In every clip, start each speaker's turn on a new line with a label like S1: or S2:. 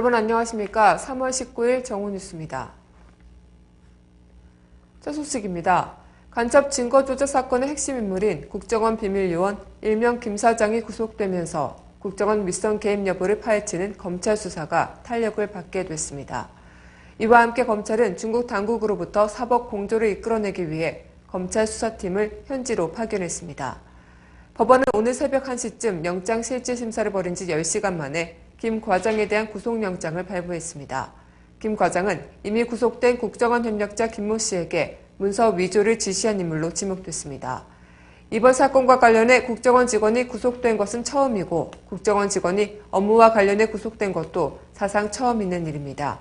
S1: 여러분 안녕하십니까? 3월 19일 정오뉴스입니다. 첫 소식입니다. 간첩 증거조작 사건의 핵심 인물인 국정원 비밀요원 일명 김 사장이 구속되면서 국정원 윗선 개입 여부를 파헤치는 검찰 수사가 탄력을 받게 됐습니다. 이와 함께 검찰은 중국 당국으로부터 사법 공조를 이끌어내기 위해 검찰 수사팀을 현지로 파견했습니다. 법원은 오늘 새벽 1시쯤 영장 실질 심사를 벌인 지 10시간 만에 김 과장에 대한 구속영장을 발부했습니다. 김 과장은 이미 구속된 국정원 협력자 김모 씨에게 문서 위조를 지시한 인물로 지목됐습니다. 이번 사건과 관련해 국정원 직원이 구속된 것은 처음이고 국정원 직원이 업무와 관련해 구속된 것도 사상 처음 있는 일입니다.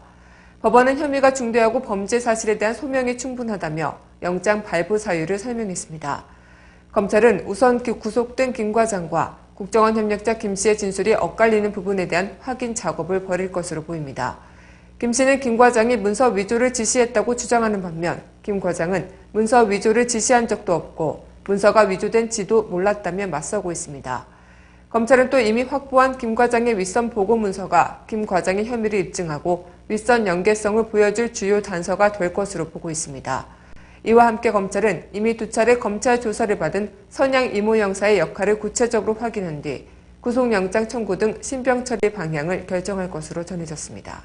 S1: 법원은 혐의가 중대하고 범죄 사실에 대한 소명이 충분하다며 영장 발부 사유를 설명했습니다. 검찰은 우선 구속된 김 과장과 국정원 협력자 김 씨의 진술이 엇갈리는 부분에 대한 확인 작업을 벌일 것으로 보입니다. 김 씨는 김 과장이 문서 위조를 지시했다고 주장하는 반면 김 과장은 문서 위조를 지시한 적도 없고 문서가 위조된지도 몰랐다며 맞서고 있습니다. 검찰은 또 이미 확보한 김 과장의 윗선 보고 문서가 김 과장의 혐의를 입증하고 윗선 연계성을 보여줄 주요 단서가 될 것으로 보고 있습니다. 이와 함께 검찰은 이미 2차례 검찰 조사를 받은 선양 이모 형사의 역할을 구체적으로 확인한 뒤 구속영장 청구 등 신병 처리 방향을 결정할 것으로 전해졌습니다.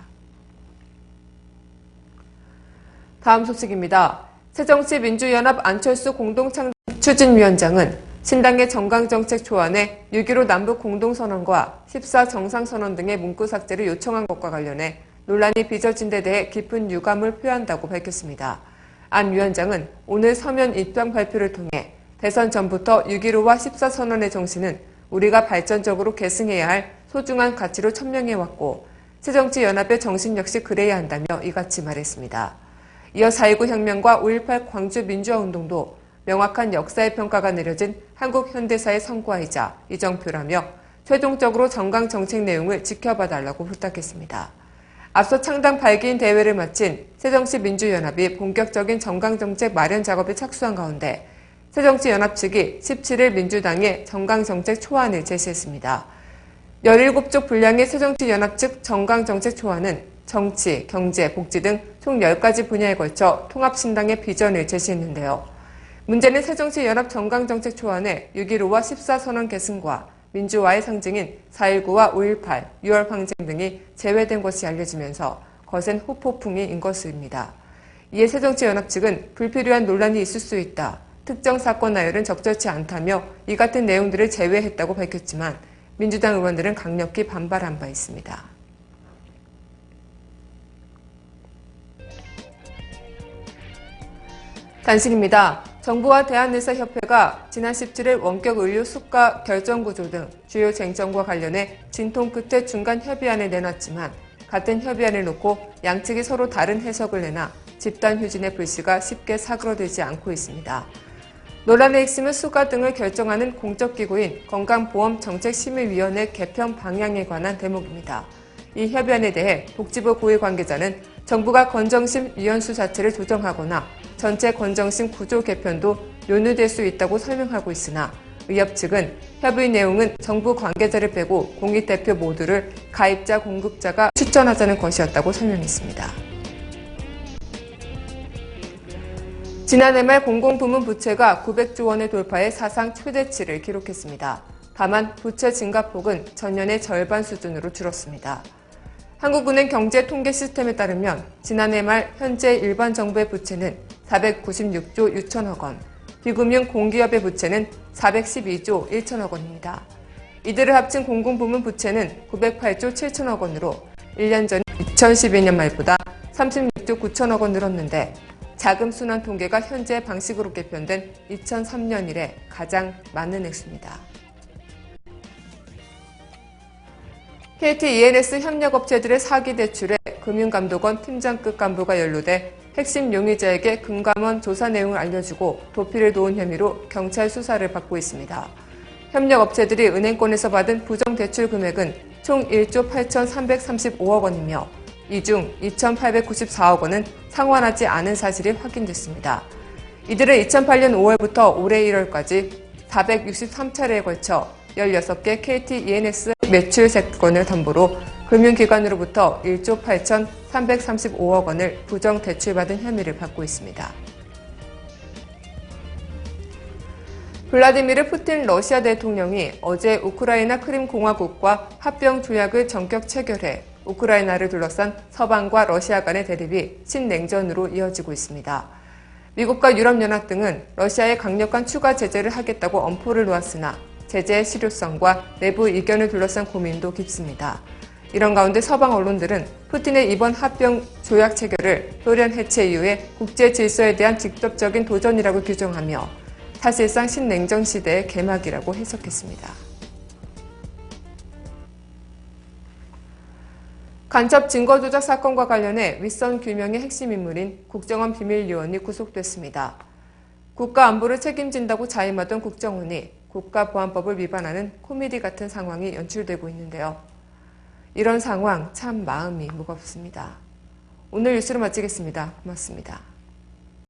S1: 다음 소식입니다. 새정치민주연합 안철수 공동창립추진위원장은 신당의 정강정책 초안에 6.15 남북공동선언과 14 정상선언 등의 문구 삭제를 요청한 것과 관련해 논란이 빚어진 데 대해 깊은 유감을 표한다고 밝혔습니다. 안 위원장은 오늘 서면 입장 발표를 통해 대선 전부터 6.15와 14선언의 정신은 우리가 발전적으로 계승해야 할 소중한 가치로 천명해왔고 새정치연합의 정신 역시 그래야 한다며 이같이 말했습니다. 이어 4.19 혁명과 5.18 광주 민주화운동도 명확한 역사의 평가가 내려진 한국 현대사의 성과이자 이정표라며 최종적으로 정강 정책 내용을 지켜봐달라고 부탁했습니다. 앞서 창당 8기인 대회를 마친 새정치민주연합이 본격적인 정강정책 마련 작업에 착수한 가운데 새정치연합 측이 17일 민주당에 정강정책 초안을 제시했습니다. 17쪽 분량의 새정치연합 측 정강정책 초안은 정치, 경제, 복지 등 총 10가지 분야에 걸쳐 통합신당의 비전을 제시했는데요. 문제는 새정치연합 정강정책 초안에 6.15와 14선언 계승과 민주화의 상징인 4.19와 5.18, 6월 항쟁 등이 제외된 것이 알려지면서 거센 후폭풍인 것입니다. 이에 새정치연합 측은 불필요한 논란이 있을 수 있다. 특정 사건 나열은 적절치 않다며 이 같은 내용들을 제외했다고 밝혔지만 민주당 의원들은 강력히 반발한 바 있습니다. 단식입니다. 정부와 대한의사협회가 지난 17일 원격 의료 수가 결정구조 등 주요 쟁점과 관련해 진통 끝에 중간 협의안을 내놨지만 같은 협의안을 놓고 양측이 서로 다른 해석을 내나 집단 휴진의 불씨가 쉽게 사그러들지 않고 있습니다. 논란의 핵심은 수가 등을 결정하는 공적기구인 건강보험정책심의위원회 개편 방향에 관한 대목입니다. 이 협의안에 대해 복지부 고위 관계자는 정부가 건정심 위원수 자체를 조정하거나 전체 건정심 구조 개편도 논의될 수 있다고 설명하고 있으나 의협 측은 협의 내용은 정부 관계자를 빼고 공익 대표 모두를 가입자 공급자가 추천하자는 것이었다고 설명했습니다. 지난해 말 공공부문 부채가 900조 원을 돌파해 사상 최대치를 기록했습니다. 다만 부채 증가폭은 전년의 절반 수준으로 줄었습니다. 한국은행 경제통계 시스템에 따르면 지난해 말 현재 일반 정부의 부채는 496조 6천억 원, 비금융 공기업의 부채는 412조 1천억 원입니다. 이들을 합친 공공부문 부채는 908조 7천억 원으로 1년 전 2012년 말보다 36조 9천억 원 늘었는데 자금 순환 통계가 현재 방식으로 개편된 2003년 이래 가장 많은 액수입니다. KT ENS 협력업체들의 사기 대출에 금융감독원 팀장급 간부가 연루돼 핵심 용의자에게 금감원 조사 내용을 알려주고 도피를 도운 혐의로 경찰 수사를 받고 있습니다. 협력업체들이 은행권에서 받은 부정대출 금액은 총 1조 8,335억 원이며 이 중 2,894억 원은 상환하지 않은 사실이 확인됐습니다. 이들은 2008년 5월부터 올해 1월까지 463차례에 걸쳐 16개 KT ENS 매출 세건을 담보로 금융기관으로부터 1조 8,335억 원을 부정 대출받은 혐의를 받고 있습니다. 블라디미르 푸틴 러시아 대통령이 어제 우크라이나 크림 공화국과 합병 조약을 전격 체결해 우크라이나를 둘러싼 서방과 러시아 간의 대립이 신냉전으로 이어지고 있습니다. 미국과 유럽연합 등은 러시아에 강력한 추가 제재를 하겠다고 엄포를 놓았으나 제재의 실효성과 내부 이견을 둘러싼 고민도 깊습니다. 이런 가운데 서방 언론들은 푸틴의 이번 합병 조약 체결을 소련 해체 이후의 국제 질서에 대한 직접적인 도전이라고 규정하며 사실상 신냉전 시대의 개막이라고 해석했습니다. 간첩 증거 조작 사건과 관련해 윗선 규명의 핵심 인물인 국정원 비밀요원이 구속됐습니다. 국가 안보를 책임진다고 자임하던 국정원이 국가보안법을 위반하는 코미디 같은 상황이 연출되고 있는데요. 이런 상황 참 마음이 무겁습니다. 오늘 뉴스를 마치겠습니다. 고맙습니다.